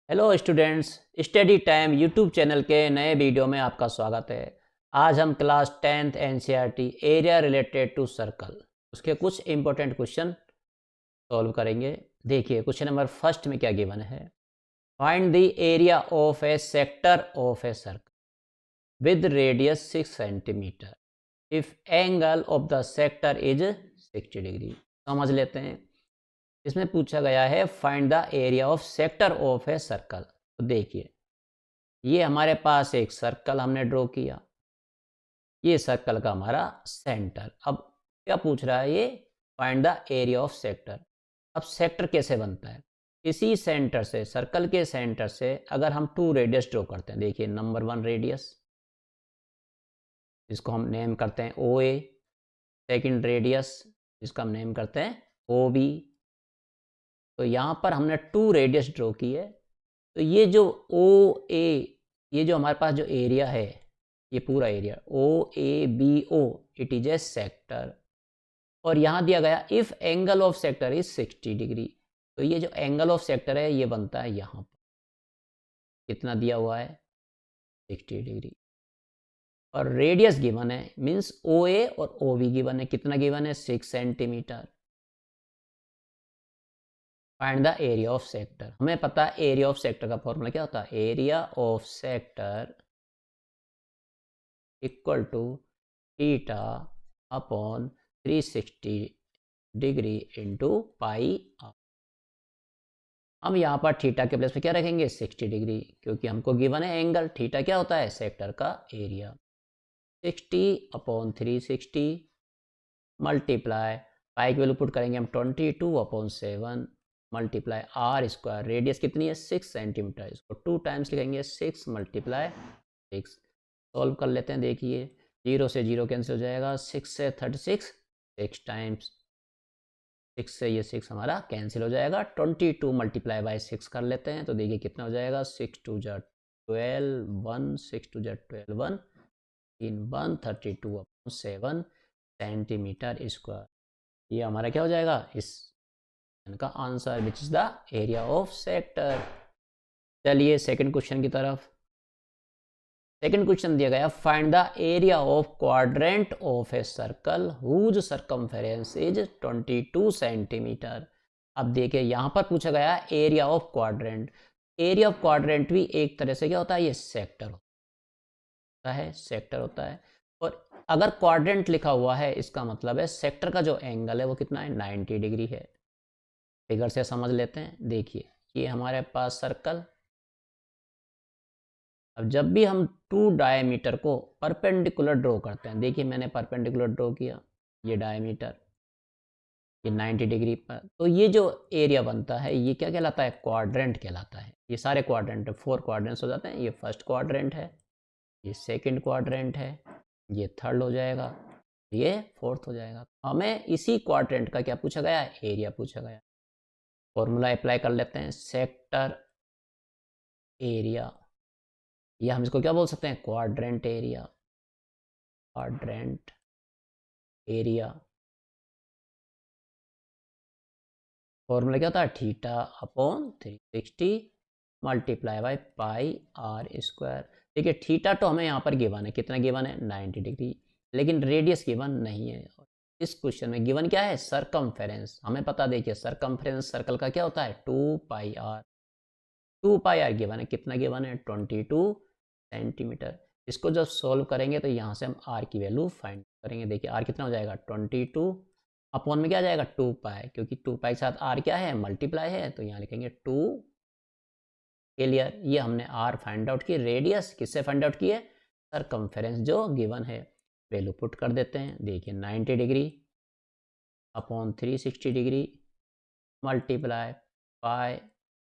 Hello students, Study Time YouTube channel के नए video में आपका स्वागत है। आज हम class 10th NCERT area related to circle उसके कुछ इंपॉर्टेंट क्वेश्चन सॉल्व करेंगे। देखिए क्वेश्चन नंबर फर्स्ट में क्या गिवन है। Find the area of A sector of a circle with radius 6 centimetre if angle of the sector is 60 degree. समझ लेते हैं। इसमें पूछा गया है find the area of sector of a circle. तो देखिए ये हमारे पास एक सर्कल हमने ड्रॉ किया, ये सर्कल का हमारा सेंटर। अब क्या पूछ रहा है ये, find the area of sector. अब सेक्टर कैसे बनता है, इसी सेंटर से, सर्कल के सेंटर से अगर हम टू रेडियस ड्रॉ करते हैं। देखिए नंबर 1 रेडियस, जिसको हम नेम करते हैं ओ ए। सेकेंड रेडियस, जिसका हम नेम करते हैं ओ बी। तो यहाँ पर हमने टू रेडियस ड्रॉ की है। तो ये जो ओ ए, ये जो हमारे पास जो एरिया है, ये पूरा area O A B O, it is a sector. और यहाँ दिया गया if angle of sector is 60 degree. तो ये जो एंगल ऑफ सेक्टर है ये बनता है यहाँ पर, कितना दिया हुआ है 60 डिग्री। और रेडियस गिवन है, मीन्स ओ ए और ओ बी गिवन है, कितना गिवन है 6 centimetre. Find the area of sector. हमें पता है एरिया ऑफ सेक्टर का फॉर्मूला क्या होता है, area of sector equal to theta upon 360 degree into pi r. हम यहाँ पर थीटा के प्लेस पे क्या रखेंगे 60 डिग्री, क्योंकि हमको गिवन है एंगल। थीटा क्या होता है सेक्टर का एरिया। 60 अपॉन 360 मल्टीप्लाई, पाई की वैल्यू पुट करेंगे हम 22 upon 7 multiply r square. Radius कितनी है 6 सेंटीमीटर, इसको 2 टाइम्स लिखेंगे 6 मल्टीप्लाई 6। सॉल्व कर लेते हैं। देखिए 0 से 0 कैंसिल हो जाएगा, 6 से 36 6 टाइम्स, 6 से ये 6 हमारा कैंसिल हो जाएगा। 22 मल्टीप्लाई बाई 6 कर लेते हैं। तो देखिए कितना हो जाएगा 6 2 जा 12 1 6 2 जा 12 1 इन 132 अपॉन 7 सेंटीमीटर स्क्वायर। ये हमारा क्या हो जाएगा इस का answer, which is the area of sector. चलिए सेकंड क्वेश्चन की तरफ। सेकंड क्वेश्चन दिया गया find the area of quadrant of a circle whose circumference is 22 centimetre. अब देखिए यहाँ पर पूछा गया area of quadrant. Area of quadrant भी एक तरह से क्या होता है, ये सेक्टर होता है, सेक्टर होता है। और अगर क्वाड्रेंट लिखा हुआ है इसका मतलब है सेक्टर का जो एंगल है वो कितना है 90 डिग्री है। फिगर से समझ लेते हैं। देखिए ये हमारे पास सर्कल। अब जब भी हम टू डायमीटर को परपेंडिकुलर ड्रॉ करते हैं, देखिए मैंने परपेंडिकुलर ड्रॉ किया, ये डायमीटर, ये 90 डिग्री पर, तो ये जो एरिया बनता है ये क्या कहलाता है, क्वाड्रेंट कहलाता है। ये सारे क्वाड्रेंट, 4 क्वाड्रेंट्स हो जाते हैं। ये फर्स्ट क्वाड्रेंट है, ये सेकंड क्वाड्रेंट है, ये थर्ड हो जाएगा, ये फोर्थ हो जाएगा। हमें इसी क्वाड्रेंट का क्या पूछा गया है, एरिया पूछा गया। फॉर्मूला अप्लाई कर लेते हैं, सेक्टर एरिया, या हम इसको क्या बोल सकते हैं, quadrant area. Quadrant area formula क्या होता है, theta upon 360 multiply by pi r square. देखिए थीटा तो हमें यहाँ पर गिवन है, कितना गिवन है 90 डिग्री, लेकिन रेडियस गिवन नहीं है। इस क्वेश्चन में गिवन क्या है, सरकमफेरेंस। हमें पता, देखिए सरकमफेरेंस सर्कल का क्या होता है 2 pi are. 2 pi are given है, कितना गिवन है 22 सेंटीमीटर। इसको जब सॉल्व करेंगे तो यहाँ से हम आर की वैल्यू फाइंड करेंगे। देखिए आर कितना हो जाएगा 22 अपॉन में क्या आ जाएगा 2 पाई, क्योंकि 2 पाई के साथ आर क्या है मल्टीप्लाई है, तो यहाँ लिखेंगे 2। क्लियर, ये हमने आर फाइंड आउट की। रेडियस किससे फाइंड आउट की है, सरकमफेरेंस जो गिवन है, वैल्यू पुट कर देते हैं। देखिए 90 डिग्री अपॉन 360 डिग्री मल्टीप्लाई पाई,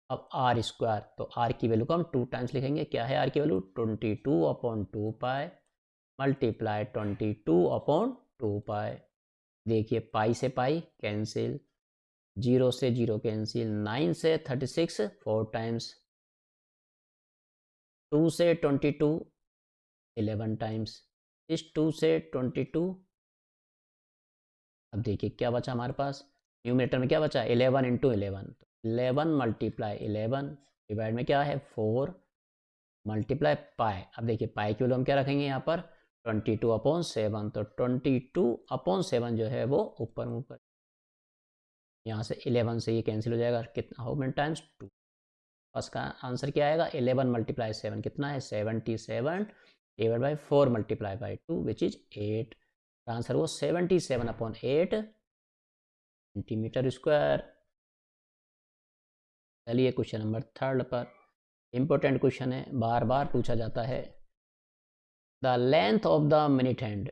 अब आर स्क्वायर, तो आर की वैल्यू को हम 2 टाइम्स लिखेंगे। क्या है आर की वैल्यू 22 अपॉन 2 पाई मल्टीप्लाई 22 अपॉन 2 पाई। देखिए पाई से पाई कैंसिल, 0 से 0 कैंसिल, 9 से 36 4 टाइम्स, 2 से 22 11 टाइम्स, इस 2 से 22। अब देखिए क्या बचा हमारे पास, न्यूमरेटर में क्या बचा 11 इंटू 11, 11 मल्टीप्लाई 11 डिवाइड में क्या है 4 मल्टीप्लाई पाई। अब देखिए पाई की वैल्यू हम क्या रखेंगे यहाँ पर 22/7, तो 22/7 जो है वो ऊपर मूव कर, यहाँ से 11 से ये कैंसिल हो जाएगा, कितना हाउ मेनी टाइम्स 2। फर्स्ट का आंसर क्या आएगा 11 × 7 कितना है 77 divide by 4 multiply by 2 which is 8। Answer वो 77/8 सेंटीमीटर स्क्वायर। चलिए क्वेश्चन नंबर 3 पर, इंपॉर्टेंट क्वेश्चन है, बार बार पूछा जाता है। The length of the minute hand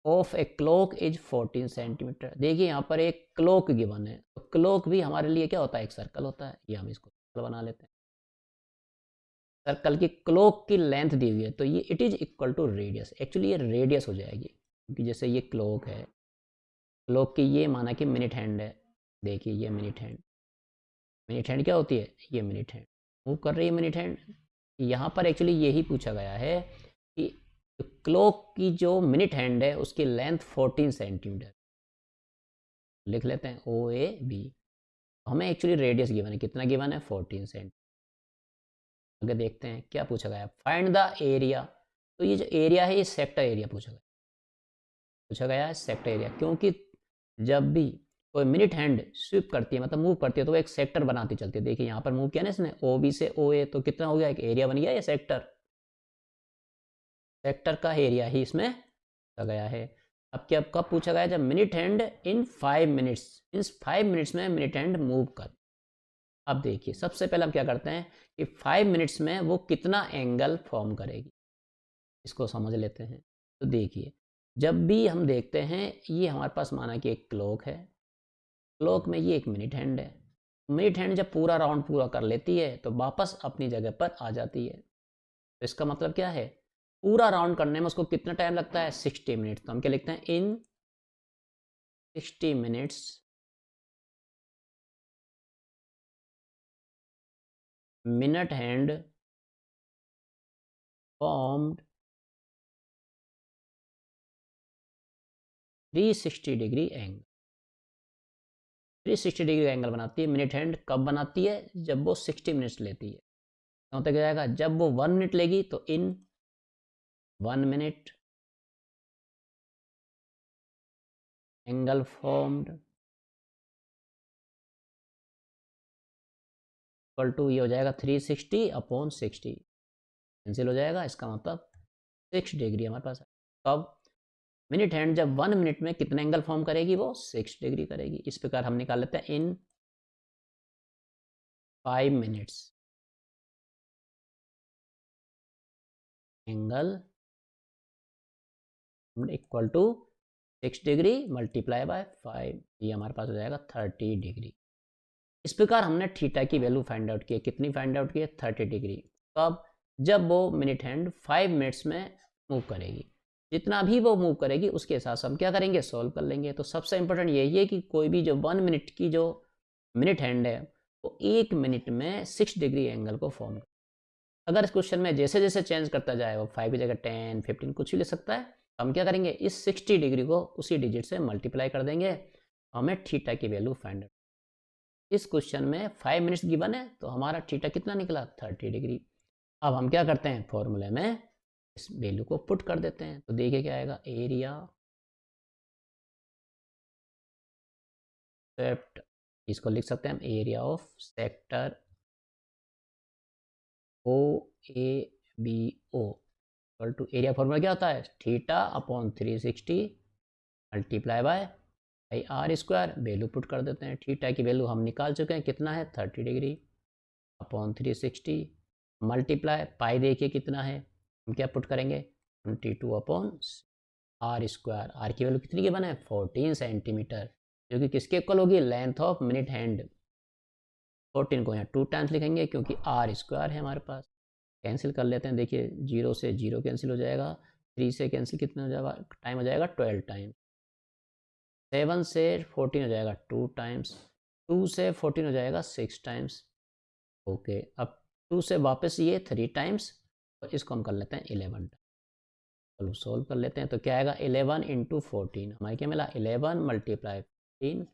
of a clock is 14 centimetre. देखिए यहाँ पर एक क्लॉक गिवन है, तो क्लॉक भी हमारे लिए क्या होता है एक सर्कल होता है, ये हम इसको सर्कल बना लेते हैं। सर्कल की क्लॉक की लेंथ दी हुई है, तो ये it is equal to radius, actually ये रेडियस हो जाएगी, क्योंकि जैसे ये क्लॉक है, क्लॉक की ये माना कि मिनट हैंड है, देखिए ये मिनट हैंड क्या होती है, ये मिनट हैंड मूव कर रही है मिनट हैंड। यहाँ पर एक्चुअली यही पूछा गया है कि क्लॉक की जो मिनट हैंड है उसकी लेंथ 14 सेंटीमीटर, लिख लेते हैं OAB। हमें एक्चुअली रेडियस गिवन है, कितना गिवन है 14 सेंटीमीटर। आगे देखते हैं क्या पूछा गया, फाइंड द एरिया। तो ये जो एरिया है ये सेक्टर एरिया पूछा गया है सेक्टर एरिया, क्योंकि जब भी कोई मिनट हैंड स्विप करती है मतलब मूव करती है तो वो एक सेक्टर बनाती चलती है। देखिए यहाँ पर मूव किया ना इसने OB से OA, तो कितना हो गया एक एरिया बन गया, ये सेक्टर का एरिया ही इसमें पूछा गया है। अब क्या कब पूछा गया, जब minute hand in 5 minutes, in 5 minutes में मिनट हैंड मूव कर। अब देखिए सबसे पहले हम क्या करते हैं कि 5 मिनट्स में वो कितना एंगल फॉर्म करेगी, इसको समझ लेते हैं। तो देखिए जब भी हम देखते हैं ये हमारे पास माना कि एक क्लॉक है, क्लॉक में ये एक मिनट हैंड है, मिनट हैंड जब पूरा राउंड पूरा कर लेती है तो वापस अपनी जगह पर आ जाती है। तो इसका मतलब क्या है, पूरा राउंड करने में उसको कितना टाइम लगता है 60 मिनट्स। तो हम क्या लिखते हैं इन 60 minutes minute hand formed 360 degree angle. 360 degree angle बनाती है मिनट हैंड, कब बनाती है, जब वो 60 मिनट्स लेती है। तो होता क्या जाएगा, जब वो 1 मिनट लेगी तो in 1 minute angle formed equal to ये हो जाएगा 360/60 कैंसिल हो जाएगा, इसका मतलब 6 डिग्री हमारे पास है। कब, मिनट हैंड जब 1 मिनट में कितना एंगल फॉर्म करेगी, वो 6 डिग्री करेगी। इस प्रकार हम निकाल लेते हैं in 5 minutes angle equal to 6 degree multiply by 5, ये हमारे पास हो जाएगा 30 डिग्री। इस प्रकार हमने थीटा की वैल्यू फाइंड आउट की है, कितनी फाइंड आउट की है 30 डिग्री। कब, जब वो मिनट हैंड 5 मिनट्स में मूव करेगी, जितना भी वो मूव करेगी उसके हिसाब से हम क्या करेंगे सॉल्व कर लेंगे। तो सबसे इंपॉर्टेंट यही है कि कोई भी जो 1 मिनट की जो मिनट हैंड है वो 1 मिनट में 6 डिग्री एंगल को फॉर्म कर। अगर इस क्वेश्चन में जैसे जैसे चेंज करता जाए, वो 5 की जगह 10 15 कुछ भी ले सकता है, हम क्या करेंगे इस 60 डिग्री को उसी डिजिट से मल्टीप्लाई कर देंगे, हमें थीटा की वैल्यू फाइंड आउट। इस क्वेश्चन में 5 मिनट्स गिवन है तो हमारा थीटा कितना निकला 30 डिग्री। अब हम क्या करते हैं फॉर्मूले में इस वैल्यू को पुट कर देते हैं, तो देखिए क्या आएगा, एरिया स्वेप्ट, इसको लिख सकते हैं हम area of sector OABO equal to, area formula क्या होता है θ/360 multiply by R²। Value put कर देते हैं, थीटा की वैल्यू हम निकाल चुके हैं, कितना है 30 डिग्री अपॉन 360 मल्टीप्लाई पाई, देखिए कितना है, हम क्या पुट करेंगे 22/R²। आर की वैल्यू कितनी की बना है 14 सेंटीमीटर, जो कि किसके इक्वल होगी लेंथ ऑफ मिनट हैंड। 14 को यहाँ 2 टाइम्स लिखेंगे क्योंकि R² है हमारे पास। कैंसिल कर लेते हैं, देखिए 0 से 0 कैंसिल हो जाएगा, 3 से कैंसिल कितना हो जाएगा टाइम हो जाएगा 12 टाइम, 7 से 14 हो जाएगा 2 टाइम्स, 2 से 14 हो जाएगा 6 टाइम्स। ओके, अब 2 से वापस ये 3 टाइम्स, और इसको हम कर लेते हैं 11 टाइम्स। चलो सोल्व कर लेते हैं, तो क्या आएगा 11 × 14, हमारे क्या मिला 11 × 14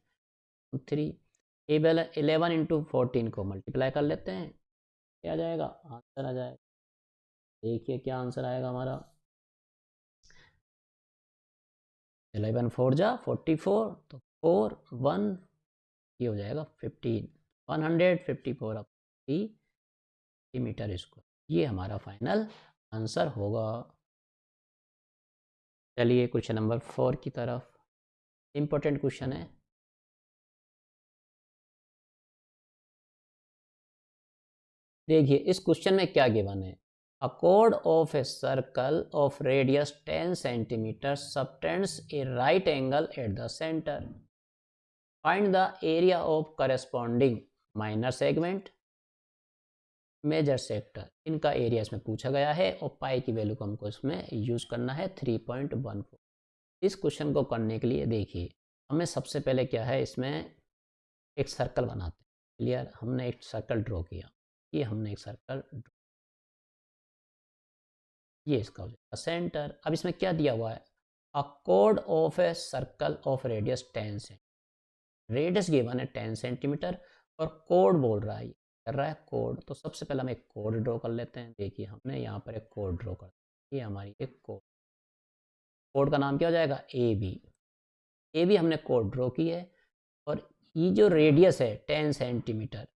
3, 11 इंटू 14 को मल्टीप्लाई कर लेते हैं, क्या आ जाएगा, आंसर आ जाएगा। देखिए क्या आंसर आएगा हमारा, 11 4 जा 44, तो 4 1 ये हो जाएगा 15, 154 मीटर स्क्वायर, ये हमारा फाइनल आंसर होगा। चलिए क्वेश्चन नंबर 4 की तरफ, इम्पोर्टेंट क्वेश्चन है। देखिए इस क्वेश्चन में क्या गिवन है, अ chord of a circle of radius 10 centimeters subtends a right angle at the center. Find the area of corresponding minor segment, major sector, इनका एरिया इसमें पूछा गया है और पाई की वैल्यू को हमको इसमें यूज करना है 3.14। इस क्वेश्चन को करने के लिए देखिए हमें सबसे पहले क्या है, इसमें एक सर्कल बनाते हैं। क्लियर, हमने एक सर्कल ड्रॉ किया, ये हमने एक सर्कल, ये इसका हो जाएगा सेंटर। अब इसमें क्या दिया हुआ है, अ chord of a circle of radius 10 centimetre, radius given है 10 सेंटीमीटर और कोड बोल रहा है, कर रहा है कोड। तो सबसे पहले हम एक कोड ड्रॉ कर लेते हैं। देखिए हमने यहाँ पर एक कोड ड्रॉ कर, ये हमारी एक कोड, कोड का नाम क्या हो जाएगा, ए बी हमने कोड ड्रॉ की है। और ये जो रेडियस है 10 centimetre,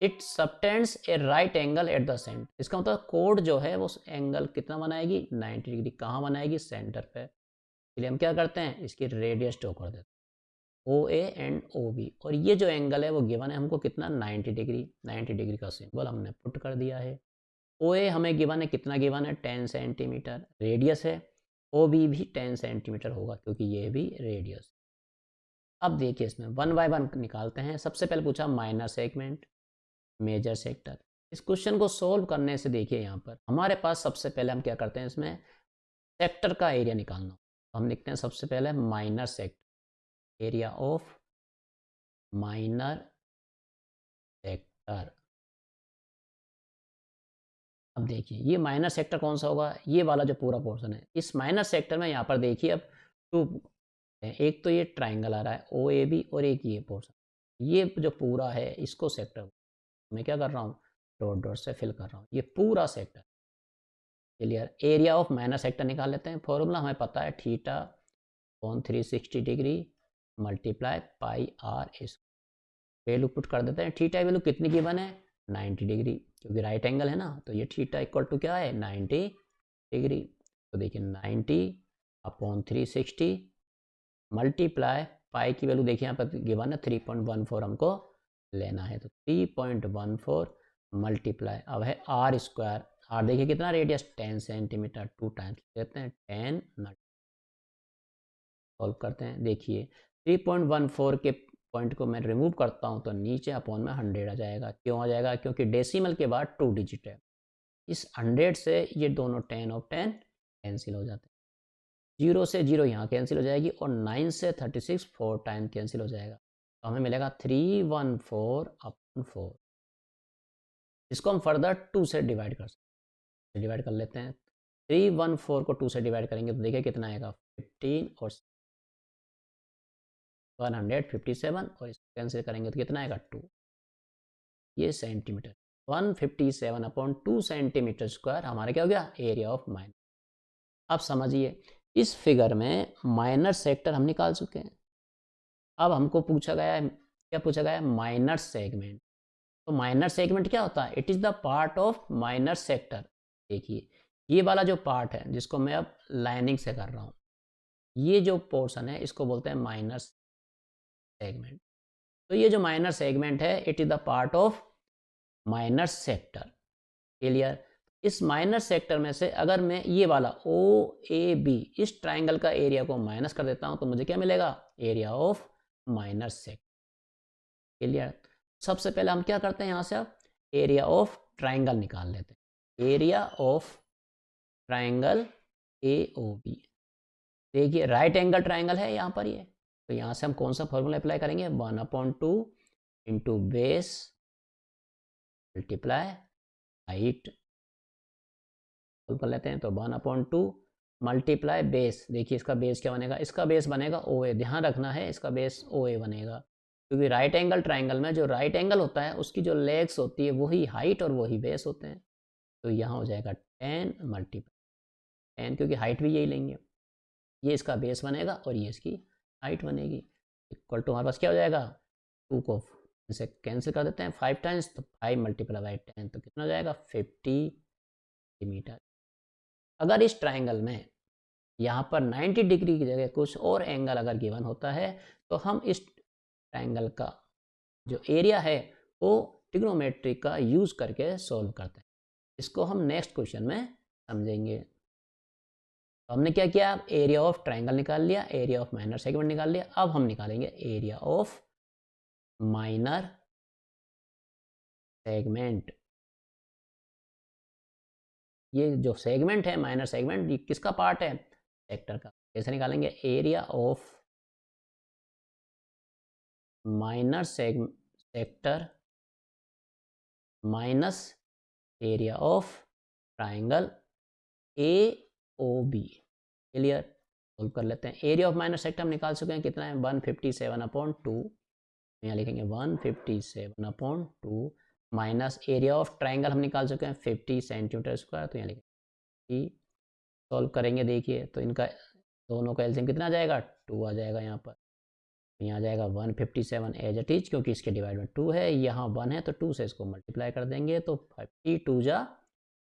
it subtends A right angle eight the centre, इसका मतलब कोड जो है वो एंगल कितना बनाएगी, 90 डिग्री। कहाँ बनाएगी, सेंटर पे। इसलिए हम क्या करते हैं, इसकी रेडियस ड्रॉ कर देते हैं, ओ ए एंड ओ बी, और ये जो एंगल है वो गिवन है हमको कितना, 90 डिग्री। 90 डिग्री का सिंबल हमने पुट कर दिया है। ओ ए हमें गिवन है कितना, गिवन है 10 सेंटीमीटर रेडियस है, ओ बी भी 10 सेंटीमीटर होगा क्योंकि ये भी रेडियस। अब देखिए इसमें 1 बाय 1 निकालते हैं। सबसे पहले पूछा माइनर सेगमेंट, मेजर सेक्टर। इस क्वेश्चन को सोल्व करने से देखिए यहाँ पर हमारे पास सबसे पहले हम क्या करते हैं, इसमें सेक्टर का एरिया निकालना। हम लिखते हैं सबसे पहले minor sector, area of minor sector. अब देखिए ये माइनर सेक्टर कौन सा होगा, ये वाला जो पूरा पोर्शन है। इस माइनर सेक्टर में यहाँ पर देखिए अब टू, एक तो ये ट्राइंगल आ रहा है ओ ए बी, और एक ये पोर्शन, ये जो पूरा है इसको सेक्टर मैं क्या कर रहा हूँ, डॉट डॉट से फिल कर रहा हूँ, ये पूरा sector. Clear, area of minor sector निकाल लेते हैं। फॉर्मूला हमें पता है, theta on 360 degree multiply pi r इस, वैल्यू पुट कर देते हैं। थीटा वैल्यू कितनी गिवन है, 90 डिग्री, क्योंकि राइट एंगल है ना, तो ये थीटा इक्वल टू क्या है, 90 डिग्री। तो देखिए 90 अपॉन 360 मल्टीप्लाई पाई की वैल्यू देखिए यहाँ पर गिवन है 3.14 हमको लेना है, तो 3.14 मल्टीप्लाई, अब है आर स्क्वायर, आर देखिए कितना रेडियस 10 सेंटीमीटर, 2 टाइम्स देते हैं 10 सॉल्व करते हैं। देखिए 3.14 के पॉइंट को मैं रिमूव करता हूँ तो नीचे अपॉन में 100 आ जाएगा। क्यों आ जाएगा, क्योंकि डेसिमल के बाद 2 डिजिट है। इस 100 से ये दोनों 10 और 10 कैंसिल हो जाते हैं, 0 से 0 यहाँ कैंसिल हो जाएगी, और 9 से 36 4 टाइम कैंसिल हो जाएगा, तो हमें मिलेगा 314 अपॉन 4। इसको हम फर्दर 2 से डिवाइड कर सकते हैं, डिवाइड कर लेते हैं। 314 को 2 से डिवाइड करेंगे तो देखिए कितना आएगा, 15 और 157, और इसको कैंसिल करेंगे तो कितना आएगा, 2। ये सेंटीमीटर, 157 अपॉन 2 सेंटीमीटर स्क्वायर हमारा क्या हो गया, एरिया ऑफ माइनर। अब समझिए इस फिगर में माइनर सेक्टर हम निकाल चुके हैं। अब हमको पूछा गया है, क्या पूछा गया है, माइनर सेगमेंट। तो माइनर सेगमेंट क्या होता है, it is the part of minor sector. देखिए ये वाला जो पार्ट है जिसको मैं अब लाइनिंग से कर रहा हूँ, ये जो पोर्शन है इसको बोलते हैं माइनर सेगमेंट। तो ये जो माइनर सेगमेंट है it is the part of minor sector. Clear, इस माइनर सेक्टर में से अगर मैं ये वाला ओ ए बी इस ट्राइंगल का एरिया को माइनस कर देता हूँ तो मुझे क्या मिलेगा, area of minor sector. Clear, सबसे पहले हम क्या करते हैं, यहाँ से अब एरिया ऑफ ट्राइंगल निकाल लेते हैं। Area of triangle A O B, देखिए राइट एंगल ट्राइंगल है यहाँ पर ये, तो यहाँ से हम कौन सा फॉर्मूला अप्लाई करेंगे, 1/2 इंटू बेस मल्टीप्लाई हाइट, कर लेते हैं। तो 1/2 मल्टीप्लाई बेस, देखिए इसका बेस क्या बनेगा, इसका बेस बनेगा ओ ए, ध्यान रखना है इसका बेस ओ ए बनेगा। क्योंकि राइट एंगल ट्राइंगल में जो राइट एंगल होता है उसकी जो लेग्स होती है वही हाइट और वही बेस होते हैं। तो यहाँ हो जाएगा 10 मल्टीप्लाई 10, क्योंकि हाइट भी यही लेंगे, ये इसका बेस बनेगा और ये इसकी हाइट बनेगी। इक्वल टू हमारे पास क्या हो जाएगा, 2 को इसे कैंसिल कर देते हैं 5 टाइम्स, तो 5 मल्टीप्लाई बाई 10 तो कितना हो जाएगा 50 सेंटीमीटर। अगर इस ट्राइंगल में यहाँ पर 90 डिग्री की जगह कुछ और एंगल अगर गिवन होता है तो हम इस ट्राइंगल का जो एरिया है वो ट्रिग्नोमेट्री का यूज़ करके सॉल्व करते हैं। इसको हम नेक्स्ट क्वेश्चन में समझेंगे। तो हमने क्या किया, एरिया ऑफ ट्राइंगल निकाल लिया, एरिया ऑफ माइनर सेगमेंट निकाल लिया। अब हम निकालेंगे एरिया ऑफ माइनर सेगमेंट। ये जो सेगमेंट है माइनर सेगमेंट, ये किसका पार्ट है, सेक्टर का। कैसे निकालेंगे, area of minor sector minus area of triangle A O B. Clear, solve कर लेते हैं। एरिया ऑफ माइनर सेक्टर हम निकाल चुके हैं, कितना है 157/2। यहाँ लिखेंगे 157/2 माइनस एरिया ऑफ ट्राइंगल हम निकाल चुके हैं 50 सेंटीमीटर स्क्वायर। तो यहाँ लिखेंगे, सॉल्व करेंगे देखिए तो इनका दोनों का एलसीएम कितना आ जाएगा, 2 आ जाएगा यहाँ पर। यहाँ आ जाएगा 157 एज इट इज, क्योंकि इसके डिवाइड में 2 है, यहाँ 1 है तो 2 से इसको मल्टीप्लाई कर देंगे तो 52 जा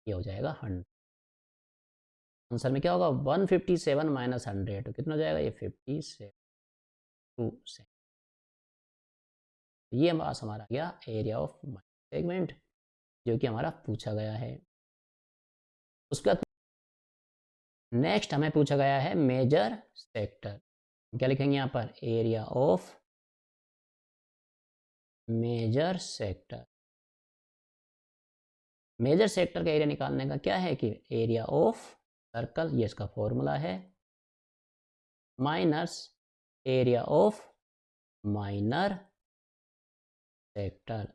ये हो जाएगा 100। आंसर में क्या होगा 157 माइनस 100, तो कितना हो जाएगा ये 57 से। ये हमारा गया एरिया ऑफ सेगमेंट जो कि हमारा पूछा गया है। उसके बाद नेक्स्ट हमें पूछा गया है मेजर सेक्टर। क्या लिखेंगे यहाँ पर, area of major sector. Major sector का एरिया निकालने का क्या है कि एरिया ऑफ सर्कल, ये इसका फॉर्मूला है, minus area of minor sector.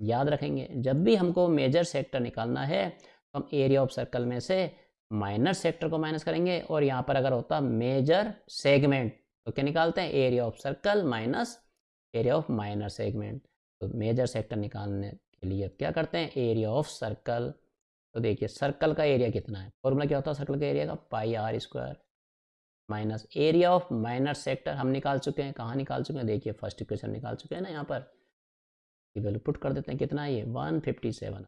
याद रखेंगे जब भी हमको मेजर सेक्टर निकालना है तो हम एरिया ऑफ सर्कल में से माइनर सेक्टर को माइनस करेंगे, और यहाँ पर अगर होता मेजर सेगमेंट तो क्या निकालते हैं, area of circle minus area of minor segment. तो मेजर सेक्टर निकालने के लिए क्या करते हैं, एरिया ऑफ सर्कल। तो देखिए सर्कल का एरिया कितना है, फॉर्मूला क्या होता है सर्कल का एरिया का, pi r square, minus area of minor sector हम निकाल चुके हैं। कहाँ निकाल चुके हैं, देखिए फर्स्ट इक्वेशन निकाल चुके हैं ना, यहाँ पर वैल्यू पुट कर देते हैं, कितना है ये 157।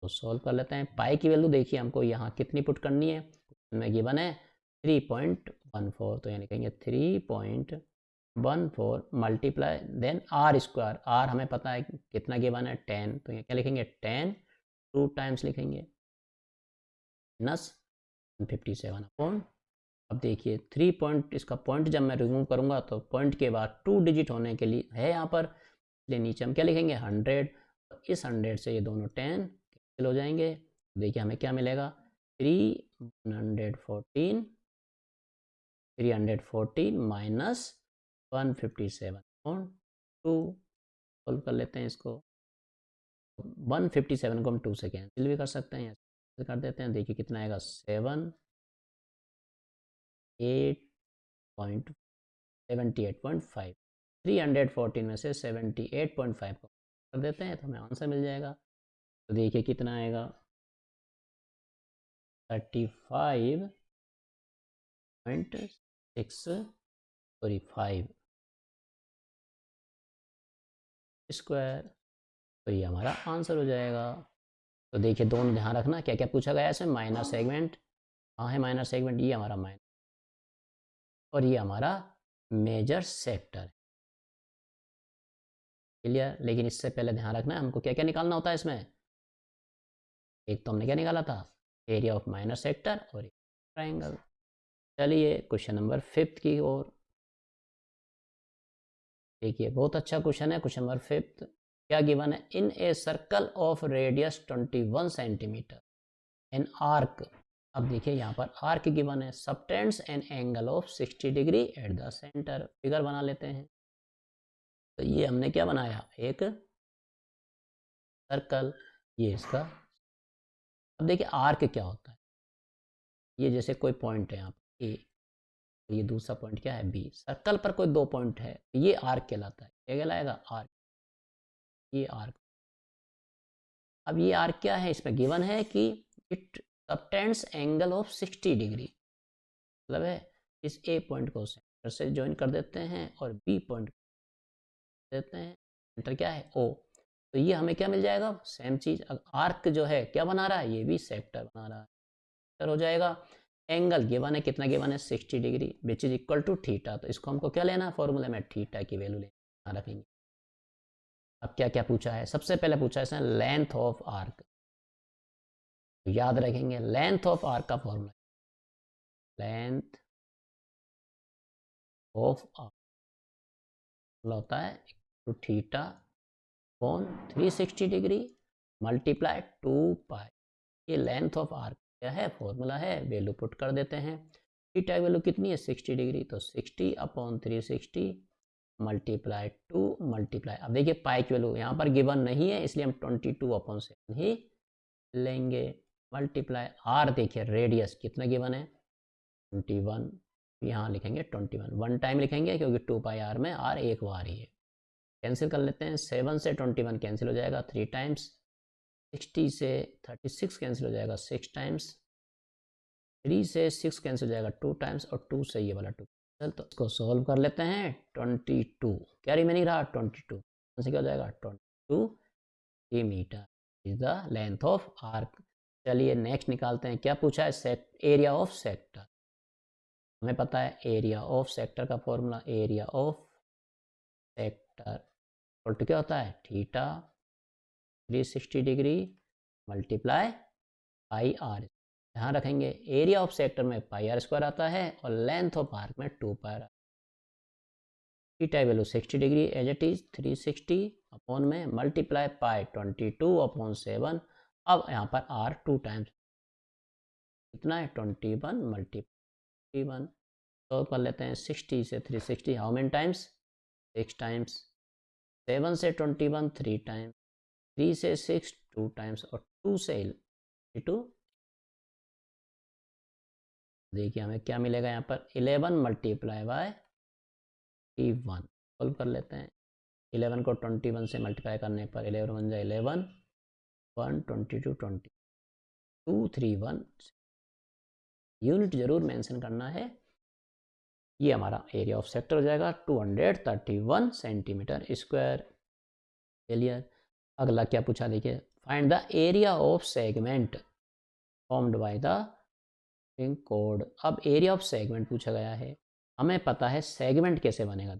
तो सॉल्व कर लेते हैं। पाई की वैल्यू देखिए हमको यहाँ कितनी पुट करनी है, में गिवन है 3.14, तो यानी कहेंगे 3.14 multiply then r square. R हमें पता है कितना गिवन है 10, तो यहाँ क्या लिखेंगे 10 2 टाइम्स लिखेंगे माइनस 157 अब देखिए 3 पॉइंट, इसका पॉइंट जब मैं रिमूव करूंगा तो पॉइंट के बाद 2 डिजिट होने के लिए है यहाँ पर, इसलिए नीचे हम क्या लिखेंगे 100। इस 100 से ये दोनों 10 कैंसिल हो जाएंगे। देखिए हमें क्या मिलेगा 314 माइनस 157/2। सॉल्व कर लेते हैं इसको। 157 को हम 2 से कैंसिल भी कर सकते हैं, कर देते हैं। देखिए कितना आएगा 78.5। 314 में से 78.5 को कर देते हैं तो हमें आंसर मिल जाएगा। तो देखिए कितना आएगा 35.645 स्क्वायर। तो ये हमारा आंसर हो जाएगा। तो देखिए दोनों ध्यान रखना क्या क्या पूछा गया है इसमें, माइनर सेगमेंट, कहाँ है माइनर सेगमेंट, ये हमारा माइनर, और ये हमारा मेजर सेक्टर है। क्लियर, लेकिन इससे पहले ध्यान रखना है हमको क्या क्या निकालना होता है इसमें। एक तो हमने क्या निकाला था, एरिया ऑफ माइनर सेक्टर और ट्राइंगल। चलिए क्वेश्चन नंबर 5 की ओर देखिए, बहुत अच्छा क्वेश्चन है। क्वेश्चन नंबर 5 क्या गिवन है, in a circle of radius 21 centimetre an arc. अब देखिए यहाँ पर आर्क गिवन है, subtends an angle of 60 degree at the centre. Figure बना लेते हैं। तो ये हमने क्या बनाया, एक सर्कल, ये इसका। अब देखिए आर्क क्या होता है, ये जैसे कोई पॉइंट है यहाँ पर ए, तो ये दूसरा पॉइंट क्या है, बी। सर्कल पर कोई दो पॉइंट है, ये आर्क कहलाता है। क्या कहलाएगा, आर्क। ये आर्क। अब ये आर्क क्या है, इसमें गिवन है कि it subtends angle of 60 degree. मतलब है इस ए पॉइंट को सेंटर से ज्वाइन कर देते हैं और बी पॉइंट देते हैं, सेंटर क्या है, ओ। तो ये हमें क्या मिल जाएगा, सेम चीज। आर्क जो है क्या बना रहा है, ये भी सेक्टर बना रहा है, सेक्टर हो जाएगा। एंगल गिवन है, कितना गिवन है, 60 degree, which is equal to theta. तो इसको हमको क्या लेना है, फॉर्मूले में थीटा की वैल्यू लेना रखेंगे। अब क्या क्या पूछा है, सबसे पहले पूछा है इसने लेंथ ऑफ आर्क। याद रखेंगे लेंथ ऑफ आर्क का फॉर्मूला, लेंथ ऑफ आर्क होता है to theta upon 360 degree multiply 2 pi. ये लेंथ ऑफ आर्क क्या है, फॉर्मूला है, वैल्यू पुट कर देते हैं। थीटा की वैल्यू कितनी है, 60 डिग्री, तो 60 अपॉन 360 मल्टीप्लाई 2 मल्टीप्लाई, अब देखिए पाई की वैल्यू यहाँ पर गिवन नहीं है इसलिए हम 22 अपॉन 7 ही लेंगे, मल्टीप्लाई आर, देखिए रेडियस कितना गिवन है, 21, यहाँ लिखेंगे 21, वन टाइम लिखेंगे क्योंकि 2 पाई आर में आर एक बार ही है। कैंसिल कर लेते हैं, 7 से 21 कैंसिल हो जाएगा 3 टाइम्स, 60 से 36 कैंसिल हो जाएगा 6 टाइम्स, 3 से 6 कैंसिल हो जाएगा 2 टाइम्स, और 2 से ये वाला 2। चल तो इसको सॉल्व कर लेते हैं। 22 क्या रिमेनिंग रहा, 22 से क्या हो जाएगा, 22 metre is the length of arc. चलिए नेक्स्ट निकालते हैं, क्या पूछा है, एरिया ऑफ सेक्टर। हमें पता है एरिया ऑफ सेक्टर का formula, area of sector equal to क्या होता है, theta 360 degree multiply pi r. ध्यान रखेंगे एरिया ऑफ सेक्टर में पाई आर स्क्वायर आता है और लेंथ ऑफ आर्क में 2 pi r. Theta value 60 degree as it is 360 upon में मल्टीप्लाई पाई 22 अपॉन 7। अब यहाँ पर आर 2 टाइम्स कितना है, 21 मल्टीप्लाई 1। तो कर लेते हैं 60 से 360 हाउ मेनी टाइम्स, 6 टाइम्स, 7 से 21 3 टाइम्स, 3 से 6 2 टाइम्स, और 2 से 2। देखिए हमें क्या मिलेगा यहाँ पर, 11 मल्टीप्लाई बाय 1 सॉल्व कर लेते हैं। 11 को 21 से मल्टीप्लाई करने पर 11 बन जाए 11, 1 22 20 2 3 1। यूनिट जरूर मेंशन करना है। ये हमारा एरिया ऑफ सेक्टर हो जाएगा 231 सेंटीमीटर स्क्वायर। क्लियर। अगला क्या पूछा, देखिए find the area of segment formed by the code. अब एरिया ऑफ सेगमेंट पूछा गया है, हमें पता है सेगमेंट कैसे बनेगा।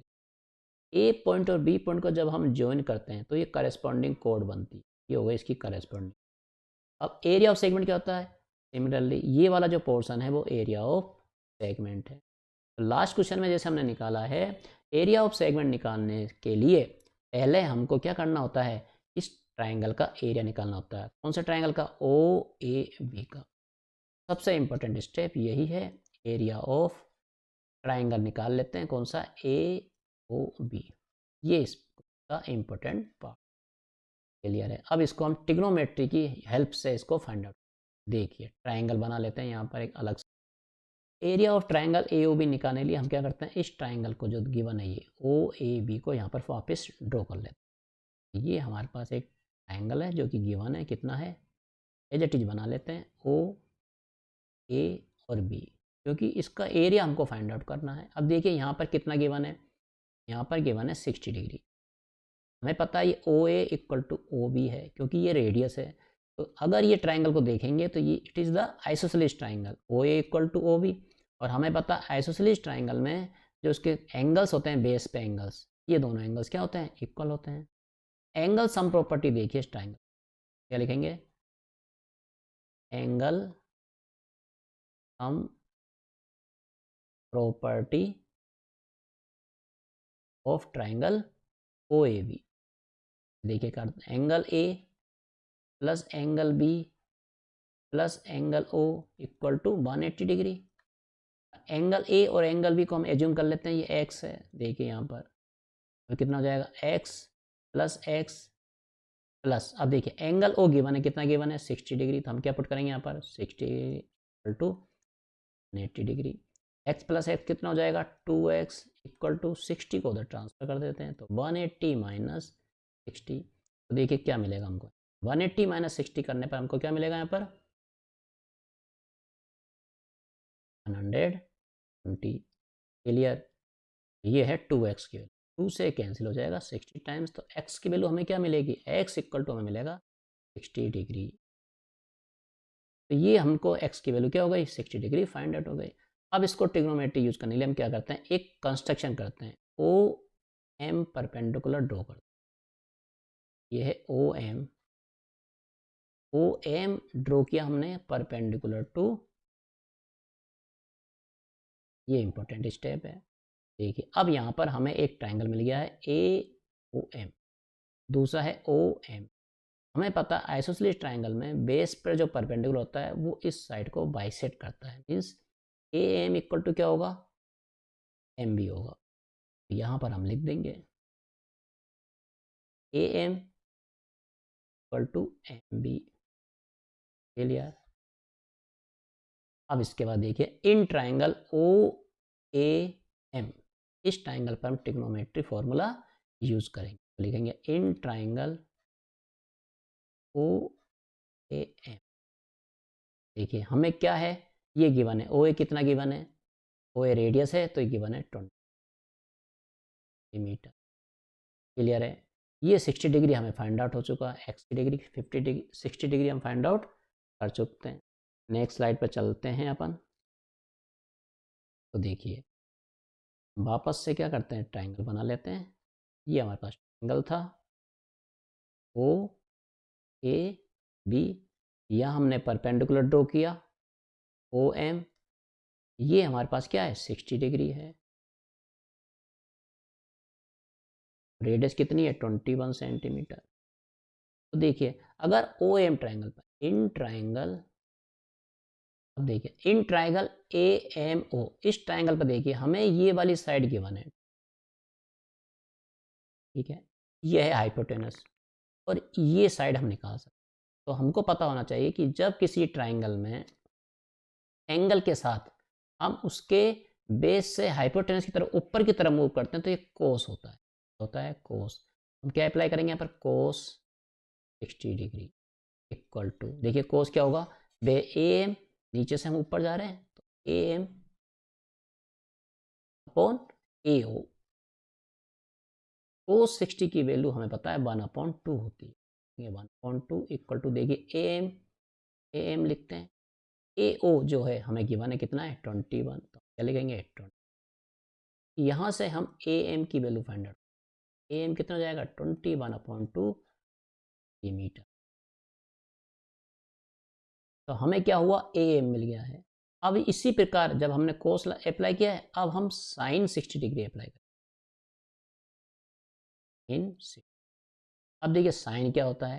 ए पॉइंट और बी पॉइंट को जब हम ज्वाइन करते हैं तो ये करस्पॉन्डिंग कोड बनती है, ये होगा इसकी करस्पॉन्डिंग। अब एरिया ऑफ सेगमेंट क्या होता है, सिमिलरली ये वाला जो पोर्शन है वो एरिया ऑफ सेगमेंट है। तो लास्ट क्वेश्चन में जैसे हमने निकाला है, एरिया ऑफ सेगमेंट निकालने के लिए पहले हमको क्या करना होता है, इस ट्राइंगल का एरिया निकालना होता है। कौन सा ट्राइंगल का, ओ ए बी का। सबसे इंपॉर्टेंट स्टेप यही है, एरिया ऑफ ट्राइंगल निकाल लेते हैं, कौन सा, ए ओ बी। ये इसका इंपॉर्टेंट पार्ट। क्लियर है। अब इसको हम ट्रिग्नोमेट्री की हेल्प से इसको फाइंड आउट। देखिए ट्राइंगल बना लेते हैं यहाँ पर एक अलग से। Area of triangle A O B निकालने के लिए हम क्या करते हैं, इस ट्राइंगल को जो गिवन है ये ओ ए बी को यहाँ पर वापस ड्रॉ कर लेते हैं। ये हमारे पास एक ट्राइंगल है जो कि गिवन है, कितना है, एज इट इज बना लेते हैं, ओ ए और बी, क्योंकि इसका एरिया हमको फाइंड आउट करना है। अब देखिए यहाँ पर कितना गिवन है, यहाँ पर गिवन है 60 डिग्री। हमें पता है ये ओ A equal to O B है क्योंकि ये रेडियस है। तो अगर ये ट्राइंगल को देखेंगे तो ये it is the isosceles triangle, O A equal to O B. और हमें पता है आइसोसेलेस ट्राइंगल में जो उसके एंगल्स होते हैं, बेस पे एंगल्स, ये दोनों एंगल्स क्या होते हैं, इक्वल होते हैं। एंगल सम प्रॉपर्टी देखिए इस ट्राइंगल, क्या लिखेंगे, angle sum property of triangle O A B. देखिए कर angle A plus angle B plus angle O equal to 180 degree. Angle A और एंगल बी को हम एज्यूम कर लेते हैं ये एक्स है। देखिए यहाँ पर तो कितना हो जाएगा, एक्स प्लस अब देखिए एंगल ओ गिवन है, कितना गिवन है, 60 डिग्री। तो हम क्या पुट करेंगे यहाँ पर, 60 equal to 180 degree. x plus x कितना हो जाएगा 2x इक्वल टू 60 को उधर ट्रांसफर कर देते हैं तो 180 माइनस 60। तो देखिए क्या मिलेगा हमको 180 माइनस 60 करने पर हमको क्या मिलेगा यहाँ पर 120। क्लियर। ये है 2x की वैल्यू 2 से कैंसिल हो जाएगा 60 टाइम्स तो x की वैल्यू हमें क्या मिलेगी x इक्वल टू हमें मिलेगा 60 डिग्री। तो ये हमको x की वैल्यू क्या हो गई 60 डिग्री फाइंड आउट हो गई। अब इसको ट्रिग्नोमेट्री यूज करने के लिए हम क्या करते हैं एक कंस्ट्रक्शन करते हैं ओ एम परपेंडिकुलर ड्रॉ करते हैं। ये है ओ एम ड्रॉ किया हमने परपेंडिकुलर टू, ये इंपॉर्टेंट स्टेप है। देखिए अब यहाँ पर हमें एक ट्राइंगल मिल गया है ए ओ एम, दूसरा है ओ एम। हमें पता है आइसोसेलेस ट्राइंगल में बेस पर जो परपेंडिकुलर होता है वो इस साइड को बाइसेक्ट करता है, means A M equal to क्या होगा एम बी होगा। यहाँ पर हम लिख देंगे A M equal to M B. Clear. अब इसके बाद देखिए in triangle O A M, इस ट्राइंगल पर हम ट्रिग्नोमेट्री फॉर्मूला यूज करेंगे। तो लिखेंगे इन ट्राइंगल ओ ए एम। देखिए हमें क्या है ये गिवन है ओ ए कितना गिवन है ओ ए रेडियस है तो ये गिवन है 20 मीटर। क्लियर है। ये 60 डिग्री हमें फाइंड आउट हो चुका है, एक्स की डिग्री 50 डिग्री 60 डिग्री हम फाइंड आउट कर चुके हैं। नेक्स्ट स्लाइड पर चलते हैं अपन। तो देखिए वापस से क्या करते हैं ट्राइंगल बना लेते हैं। ये हमारे पास ट्राइंगल था ओ ए बी, यह हमने परपेंडिकुलर ड्रॉ किया ओ एम, ये हमारे पास क्या है 60 डिग्री है, रेडियस कितनी है 21 सेंटीमीटर। तो देखिए अगर ओ एम ट्राइंगल पर इन ट्राइंगल, अब देखिए in triangle A M O, इस ट्राइंगल पर देखिए हमें ये वाली साइड गिवन है, ठीक है, ये है हाइपोटेनस और ये साइड हम निकाल सकते। तो हमको पता होना चाहिए कि जब किसी ट्राइंगल में एंगल के साथ हम उसके बेस से हाइपोटेनस की तरफ ऊपर की तरफ मूव करते हैं तो ये कोस होता है कोस। हम क्या अप्लाई करेंगे यहाँ पर कोस 60 डिग्री इक्वल टू, देखिए कोस क्या होगा बे ए एम, नीचे से हम ऊपर जा रहे हैं तो ए एम अपॉन ए ओ। कोस 60 की वैल्यू हमें पता है 1/2 होती है, 1/2 इक्वल टू देखिए ए एम लिखते हैं, ए ओ जो है हमें गिवन है कितना है 21, तो क्या लिखेंगे 20। यहाँ से हम ए एम की value find out, A M कितना हो जाएगा 21/2 ये मीटर। तो हमें क्या हुआ ए एम मिल गया है। अब इसी प्रकार जब हमने कोस अप्लाई किया है अब हम साइन 60 डिग्री अप्लाई करें इन। अब देखिए साइन क्या होता है,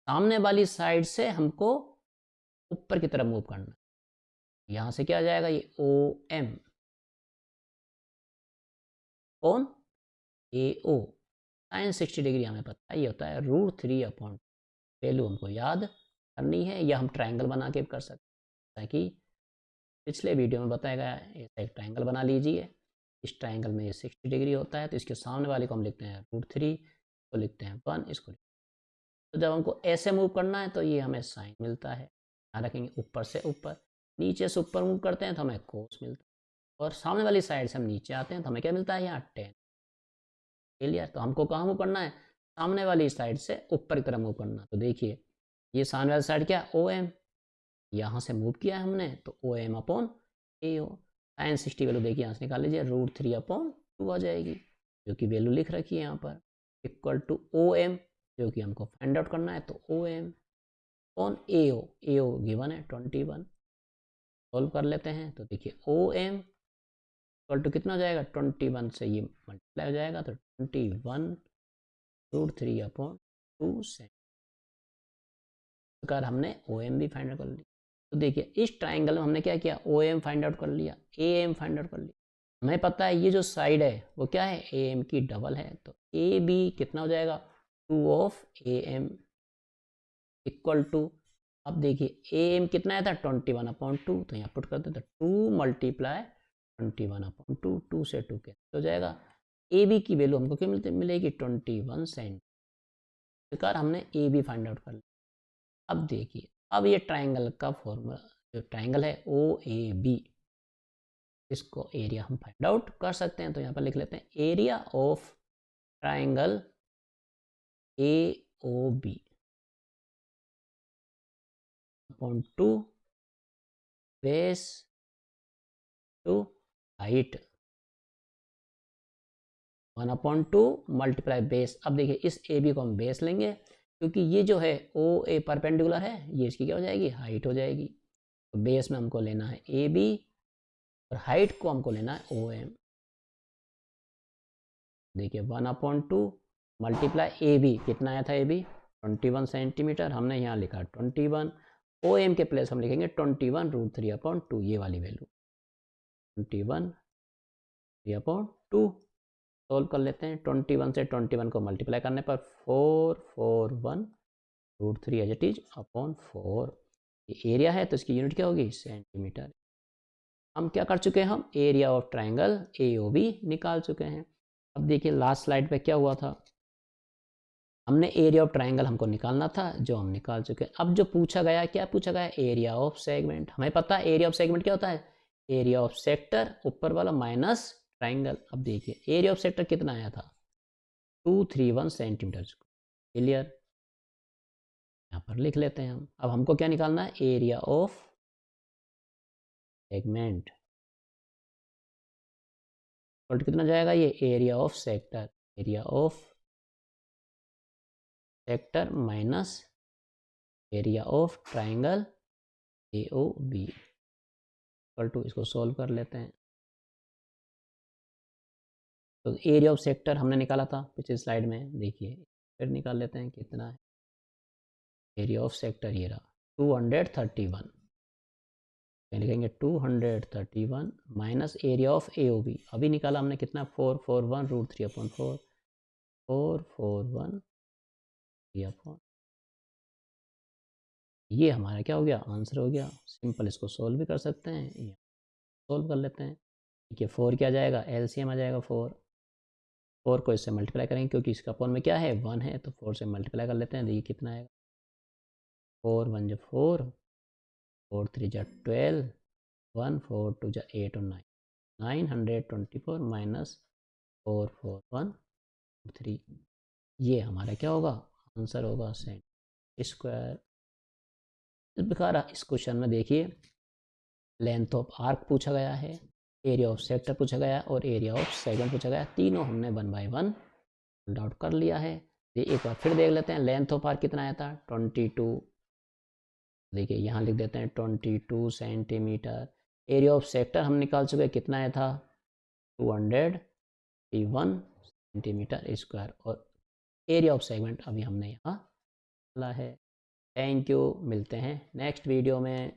सामने वाली साइड से हमको ऊपर की तरफ मूव करना, यहां से क्या आ जाएगा ये O M on A O, sine 60 degree हमें पता है ये होता है √3/, वैल्यू हमको याद करनी है या हम ट्राइंगल बना के कर सकते हैं, ताकि पिछले वीडियो में बताया गया ऐसा एक ट्राइंगल बना लीजिए। इस ट्राइंगल में ये 60 डिग्री होता है तो इसके सामने वाले को हम लिखते हैं √3, को लिखते हैं 1, इसको। तो जब हमको ऐसे मूव करना है तो ये हमें साइन मिलता है, यहाँ रखेंगे ऊपर से ऊपर, नीचे से ऊपर मूव करते हैं तो हमें कोस मिलता है, और सामने वाली साइड से हम नीचे आते हैं तो हमें क्या मिलता है यहाँ 10। क्लियर। तो हमको कहाँ मूव करना है सामने वाली साइड से ऊपर की तरफ मूव करना। तो देखिए ये सामने वाली साइड क्या ओ एम, यहाँ से मूव किया है हमने तो ओ एम अपॉन ए ओ, साइन 60 वैल्यू देखिए यहाँ से निकाल लीजिए √3/2 आ जाएगी, जो कि वैल्यू लिख रखी है यहाँ पर, इक्वल टू ओ एम जो कि हमको फाइंड आउट करना है तो O M on A O given है 21। सॉल्व कर लेते हैं तो देखिए ओ एम इक्वल टू कितना हो जाएगा 21 से ये मल्टीप्लाई हो जाएगा तो 21√3/2 से प्रकार हमने ओ एम भी फाइंड आउट कर लिया। तो देखिए इस ट्राइंगल में हमने क्या किया ओ एम फाइंड आउट कर लिया, ए एम फाइंड आउट कर लिया। हमें पता है ये जो साइड है वो क्या है ए एम की डबल है, तो ए बी कितना हो जाएगा 2 of A M equal to, अब देखिए ए एम कितना आया था 21/2, तो यहाँ पुट करते तो 2 × 21/2, 2 से 2 कैंसिल हो जाएगा। ए बी की वैल्यू हमको क्या मिलेगी 21 सेंटीमीटर। बेकार हमने ए बी फाइंड आउट कर लिया। अब देखिए, अब ये ट्राइंगल का फॉर्मूला, जो ट्राइंगल है ओ ए बी, इसको एरिया हम फाइंड आउट कर सकते हैं। तो यहाँ पर लिख लेते हैं area of triangle A O B upon 2 base to height 1/2 multiply base. अब देखिए इस ए बी को हम बेस लेंगे, क्योंकि ये जो है ओ ए परपेंडिकुलर है, ये इसकी क्या हो जाएगी, हाइट हो जाएगी। तो बेस में हमको लेना है ए बी और हाइट को हमको लेना है ओ एम। देखिए 1/2 मल्टीप्लाई ए बी, कितना आया था ए बी 21 सेंटीमीटर, हमने यहाँ लिखा 21। ओ एम के प्लेस हम लिखेंगे 21√3/2, ये वाली वैल्यू 21/3/2। सोल्व कर लेते हैं। 21 से 21 को मल्टीप्लाई करने पर 441√3 एज इट इज अपॉन 4। ये एरिया है तो इसकी यूनिट क्या होगी, सेंटीमीटर। हम क्या कर चुके हैं, हम area of triangle A O B निकाल चुके हैं। अब देखिए लास्ट स्लाइड पे क्या हुआ था, हमने एरिया ऑफ ट्राइंगल हमको निकालना था, जो हम निकाल चुके हैं। अब जो पूछा गया, क्या पूछा गया, एरिया ऑफ सेगमेंट। हमें पता है एरिया ऑफ सेगमेंट क्या होता है, एरिया ऑफ सेक्टर ऊपर वाला माइनस ट्राइंगल। अब देखिए एरिया ऑफ सेक्टर कितना आया था 231 सेंटीमीटर। क्लियर, यहाँ पर लिख लेते हैं हम। अब हमको क्या निकालना है, एरिया ऑफ सेगमेंट। और कितना जाएगा ये, area of sector, area of sector minus area of triangle A O B equal to, इसको सोल्व कर लेते हैं। तो एरिया ऑफ सेक्टर हमने निकाला था पिछली स्लाइड में, देखिए फिर निकाल लेते हैं कितना है एरिया ऑफ सेक्टर, ये रहा 231। लिखेंगे 231 minus area of A O B, अभी निकाला हमने कितना 441√3/4, 441/3/, ये हमारा क्या हो गया, आंसर हो गया। सिंपल, इसको सोल्व भी कर सकते हैं, सोल्व कर लेते हैं। देखिए 4 क्या जाएगा, एलसीएम आ जाएगा 4 को इससे मल्टीप्लाई करेंगे, क्योंकि इसका अपॉन में क्या है 1 है, तो 4 से मल्टीप्लाई कर लेते हैं। देखिए कितना आएगा, 4 1 = 4, 4 3 = 12, 1 4 2 = 8 और 9, 924 माइनस 4413, ये हमारा क्या होगा, आंसर होगा सेंट स्क्वायर। इस प्रकार इस क्वेश्चन में देखिए लेंथ ऑफ आर्क पूछा गया है, एरिया ऑफ सेक्टर पूछा गया और एरिया ऑफ सेगमेंट पूछा गया। तीनों हमने 1 बाय 1 फाइंड आउट कर लिया है। ये एक बार फिर देख लेते हैं, लेंथ ऑफ आर्क कितना आया था 22, देखिए यहाँ लिख देते हैं 22 सेंटीमीटर। एरिया ऑफ सेक्टर हम निकाल चुके, कितना आया था 231 सेंटीमीटर स्क्वायर, और एरिया ऑफ सेगमेंट अभी हमने यहाँ डाला है। थैंक यू, मिलते हैं नेक्स्ट वीडियो में।